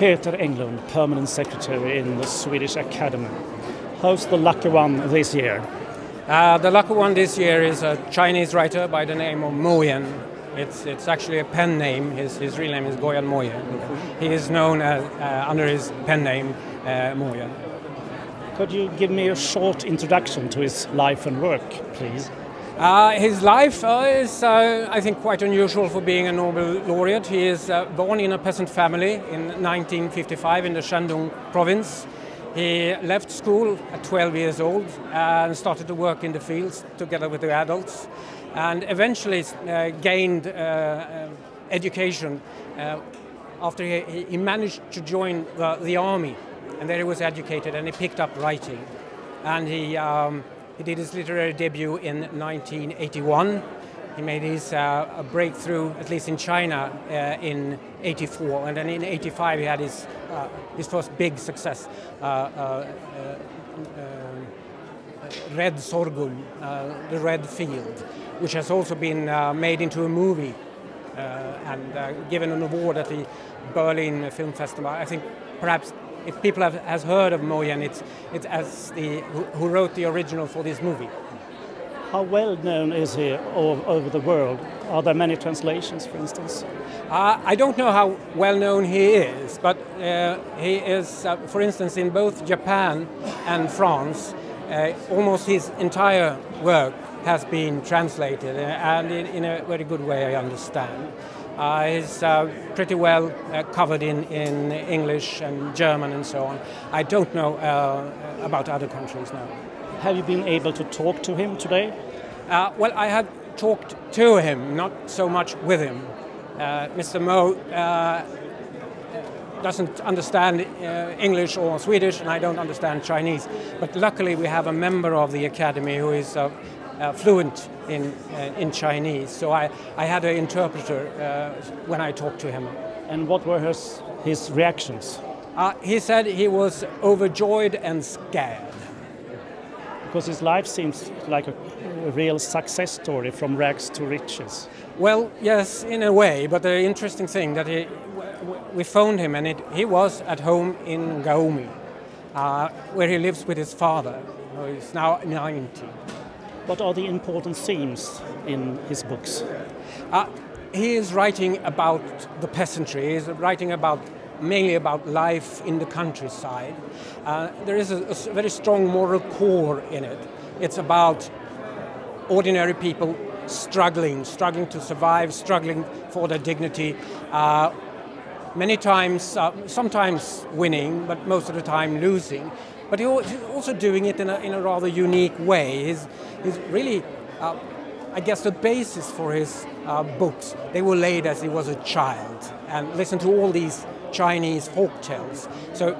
Peter Englund, Permanent Secretary in the Swedish Academy. Who's the lucky one this year? The lucky one this year is a Chinese writer by the name of Mo Yan. It's actually a pen name. His real name is Goyan Mo Yan. He is known as, under his pen name Mo Yan. Could you give me a short introduction to his life and work, please? His life is, I think, quite unusual for being a Nobel laureate. He is born in a peasant family in 1955 in the Shandong province. He left school at 12 years old and started to work in the fields together with the adults, and eventually gained education after he managed to join the army, and there he was educated and he picked up writing. And he did his literary debut in 1981. He made his breakthrough, at least in China, in '84, and then in '85 he had his first big success, Red Sorghum, The Red Field, which has also been made into a movie and given an award at the Berlin Film Festival. I think perhaps if people has heard of Mo Yan, it's as who wrote the original for this movie. How well known is he all over the world? Are there many translations, for instance? I don't know how well known he is, but he is, for instance, in both Japan and France, almost his entire work has been translated, and in a very good way, I understand. He's pretty well covered in English and German and so on. I don't know about other countries now. Have you been able to talk to him today? Well, I have talked to him, not so much with him. Mr. Mo doesn't understand English or Swedish, and I don't understand Chinese. But luckily we have a member of the Academy who is fluent in Chinese, so I had an interpreter when I talked to him. And what were his reactions? He said he was overjoyed and scared. Because his life seems like a real success story from rags to riches. Well, yes, in a way, but the interesting thing that we phoned him, and he was at home in Gaomi, where he lives with his father, who is now 90. What are the important themes in his books? He is writing about the peasantry. He is writing mainly about life in the countryside. There is a very strong moral core in it. It's about ordinary people struggling to survive, struggling for their dignity. Many times, sometimes winning, but most of the time losing. But he's also doing it in a rather unique way. He's really, I guess, the basis for his books, they were laid as he was a child, and listen to all these Chinese folk tales. So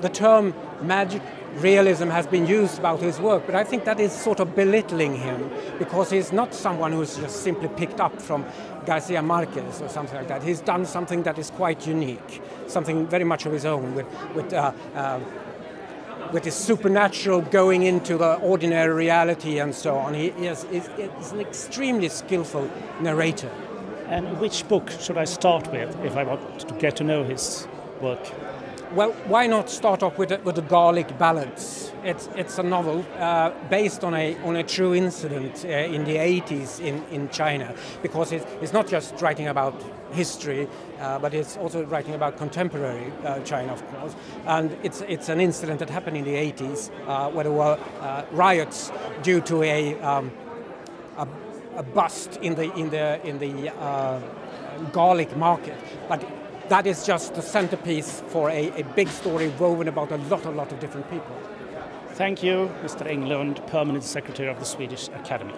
the term magic realism has been used about his work, but I think that is sort of belittling him, because he's not someone who's just simply picked up from Garcia Marquez or something like that. He's done something that is quite unique, something very much of his own, with his supernatural going into the ordinary reality and so on. He's an extremely skillful narrator. And which book should I start with if I want to get to know his work? Well, why not start off with the Garlic Ballads? It's a novel based on a true incident in the 80s in China, because it's not just writing about history, but it's also writing about contemporary China, of course. And it's an incident that happened in the 80s where there were riots due to a bust in the garlic market, but that is just the centerpiece for a big story woven about a lot of different people. Thank you, Mr. Englund, Permanent Secretary of the Swedish Academy.